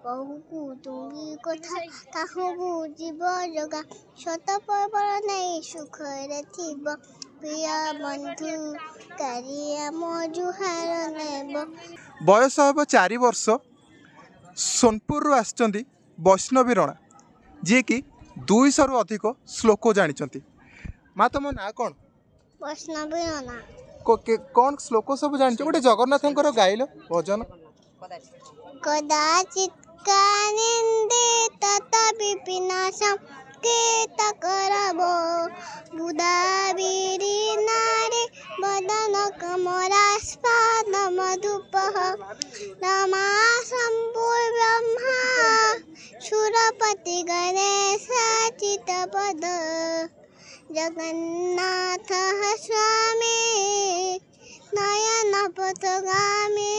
बहु तुंगी कथा काहू बुझिब जगा शत पर्वर नहीं सुखरे थिब प्रिय बंधु कारिया मो जुहार नेब। बयस हम 4 वर्ष सोनपुर आसचंदी वैष्णवी रणा जी कि 200 रु अधिक श्लोक जानी। माँ तुम ना कौन? वैष्णवी रणा। कौन श्लोक सब जान गोटे जगन्नाथ गाइल भजन? कदाचित कानिंदे तत विपिनाशम केत करबो बुधावीरी नारे वदन कमलास्पाद मधुपः रमा संपूर ब्रह्मा सुरपति गणेश चितपद जगन्नाथ स्वामी नयन पथगामी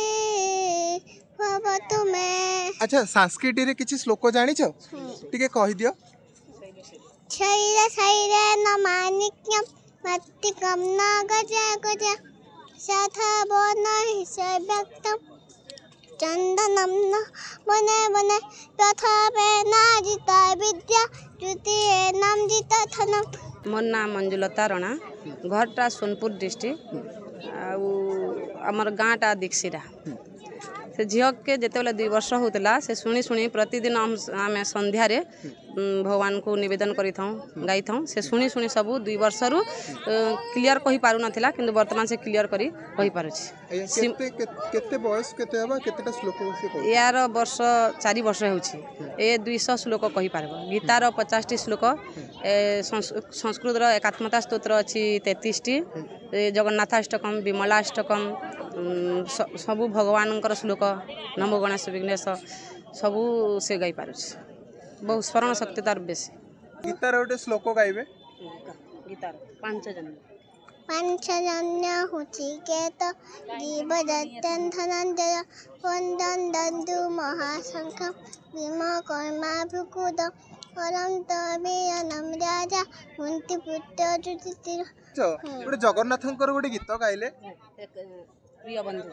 तुम्हें। अच्छा संस्कृत रे किछि श्लोक जानी छ टिके कहि दियो। शैल शैल न मानिक्यम मत्तिकम न गज गज साधव नहि व्यक्तम चंदनम न बने बने तथापि नाजिता विद्या द्वितीय नाम जिता थनम। मोर नाम मंजुलता रणा घरटा सोनपुर डिस्ट्रिक्ट आमर गाँटा दीक्षिरा से झील के जितेबाला 2 वर्ष होता से शुणी शुणी प्रतिदिन आम संध्यारे भगवान को निवेदन करी गाई से शुणी शुणी सब 2 वर्ष रु क्लियर कही पारु नथिला किंतु वर्तमान से क्लियर करी कही पारुछि। केते बयस केते हबा केतेटा श्लोक से कह यार वर्ष 4 वर्ष होछि ए 200 श्लोक कही पारबो। गीतार 50 टी श्लोक संस्कृत रो एकात्मता स्तोत्र अछि 33 टी जगन्नाथाष्टकम विमलाष्टकम सबू भगवान श्लोक नमो गणेश विघ्नेश सबू से गाई पारुछि। बहुत स्मरण शक्ति तार बेसी। गीतार गोटे श्लोक गाइबे। गीतार 5 जन्य होछि केत जीवदत्तं धनंजय वंदन दन्दु महाशंखम भीम कर्मा भृकुद परम तवेयनम राजा कुंती पुत्र युधिष्ठिर। गोटे जगन्नाथंकर गोटे गीत गाइले प्रिय बंधु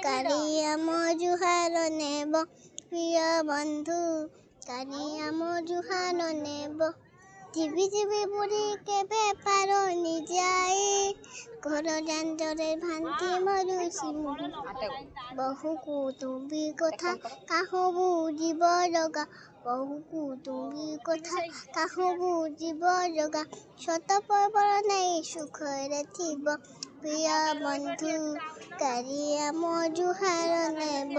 कारिया मो जुहार नेब प्रिय बंधु कारिया मो जुहार नेब जीवी जीवी बुढ़ी के बेपार निजाए घर जांजरे भांति मरुसी बहु कुटुंबी कथा काहू बुझिब जगा बहु कुटुंबी कथा काहू बुझिब जगा शत पर्वर नहीं सुखरे थिब प्रिय बंधु कारिया मो जुहार नेब।